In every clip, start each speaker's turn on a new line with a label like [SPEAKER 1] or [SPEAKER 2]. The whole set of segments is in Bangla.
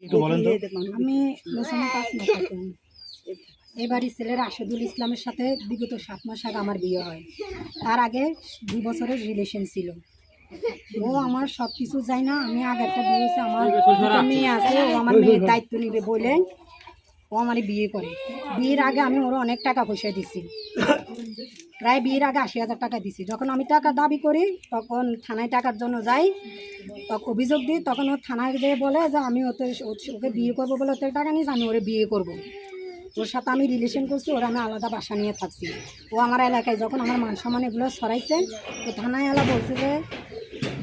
[SPEAKER 1] একটু বলেন তো।
[SPEAKER 2] আমি মুসলমান পাঁচ মাস থাকি। এই বাড়ির ছেলে রাশেদুল ইসলামের সাথে বিগত 7 মাস আগে আমার বিয়ে হয়। তার আগে 2 বছরের রিলেশন ছিল। ও আমার সব কিছু যায় না। আমি আগে একটা বিয়ে হয়েছে, আমার দুটো মেয়ে আছে, ও আমার মেয়ের দায়িত্ব নিবে বলে ও আমার বিয়ে করে। বিয়ের আগে আমি ওর অনেক টাকা পয়সা দিছি, প্রায় বিয়ের আগে 80,000 টাকা দিছি। যখন আমি টাকা দাবি করি তখন থানায় টাকার জন্য যাই, তখন অভিযোগ দিই, তখন ও থানায় যেয়ে বলে যে আমি ওকে বিয়ে করবো বলে ওতে টাকা নিয়েছি, আমি ওরে বিয়ে করব। ওর সাথে আমি রিলেশন করছি, ওরা আমি আলাদা বাসা নিয়ে থাকছি। ও আমার এলাকায় যখন আমার মান সম্মান এগুলো ছড়াইছে, তো থানায় এলা বলছে যে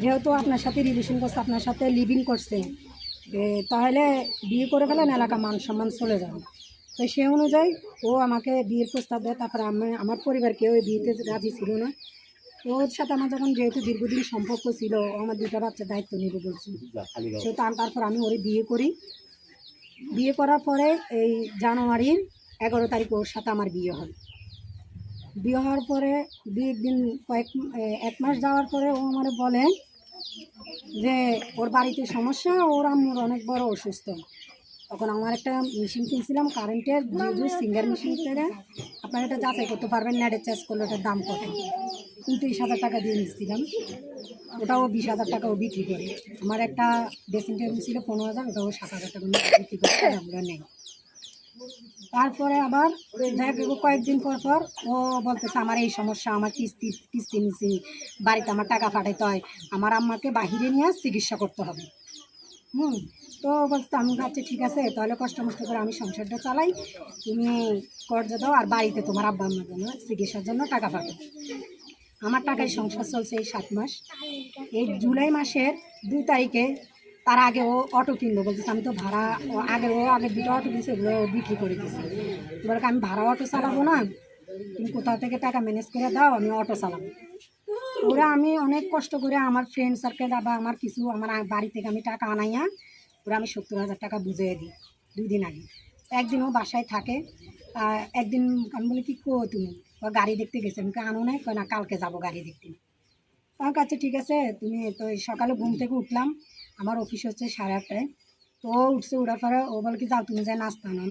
[SPEAKER 2] যেহেতু আপনার সাথে রিলেশন করছে, আপনার সাথে লিভিং করছে, তাহলে বিয়ে করে ফেলেন, এলাকা মান সম্মান চলে যাবে। তো সে অনুযায়ী ও আমাকে বিয়ের প্রস্তাব দেয়। তারপরে আমার পরিবার কেউ এই বিয়েতে রাজি ছিল না। তো ওর সাথে আমার যখন যেহেতু দীর্ঘদিন সম্পর্ক ছিল, ও আমার 2টা বাচ্চার দায়িত্ব নেবে বলছি, সে তারপর আমি ওরে বিয়ে করি। বিয়ে করার পরে এই জানুয়ারির 11 তারিখ ওর সাথে আমার বিয়ে হয়। বিয়ে হওয়ার পরে বিয়ের দিন এক মাস যাওয়ার পরে ও আমার বলে যে ওর বাড়িতে সমস্যা, ওর আম্মুর অনেক বড় অসুস্থ। তখন আমার একটা মেশিন কিনছিলাম কারেন্টের, সিঙ্গার মেশিন থেকে আপনারা এটা যাচাই করতে পারবেন, নেটে চার্জ করলে ওটার দাম কত। 29,000 টাকা দিয়ে নিচ্ছিলাম, ওটাও 20,000 টাকাও বিক্রি করে। আমার একটা ড্রেসিং টেবিল ছিল 15,000, ওটাও 7,000 টাকা বিক্রি করে আমরা নেই। তারপরে আবার কয়েকদিন পর পর ও বলতেছে আমার এই সমস্যা, আমার কিস্তি নিচ্ছি, বাড়িতে আমার টাকা পাঠাইতে হয়, আমার আম্মাকে বাহিরে নিয়ে চিকিৎসা করতে হবে। তো বলতে আমি ভাবছি ঠিক আছে, তাহলে কষ্ট মষ্ট করে আমি সংসারটা চালাই, তুমি কর্জ দাও আর বাড়িতে তোমার আব্বা আম্মার জন্য চিকিৎসার জন্য টাকা পাঠাও। আমার টাকায় সংসার চলছে এই 7 মাস। এই জুলাই মাসের 2 তারিখে, তার আগে ও অটো কিনবো বলতেছে। আমি তো ভাড়া আগের 2টা অটো কিনছে, ওগুলো বিক্রি করে দিচ্ছি। এবার আমি ভাড়া অটো চালাবো না, তুমি কোথাও থেকে টাকা ম্যানেজ করে দাও, আমি অটো চালাবো। ওরা আমি অনেক কষ্ট করে আমার ফ্রেন্ড সার্কেল বা আমার কিছু আমার বাড়ি থেকে আমি টাকা আনাইয়া ওরা আমি 70,000 টাকা বুঝিয়ে দিই 2 দিন আগে। একদিন ও বাসায় থাকে, একদিন আমি বলি কি কো তুমি, ও গাড়ি দেখতে গেছে, আমি আনো নাই, না কালকে যাবো গাড়ি দেখতে। আমার কাছে ঠিক আছে, তুমি তো সকালে ঘুম থেকে উঠলাম, আমার অফিস হচ্ছে 8:30টায়। তো ও উঠছে, উঠার পরে ও বলে কি যাও তুমি যাই নাস্তা আনো।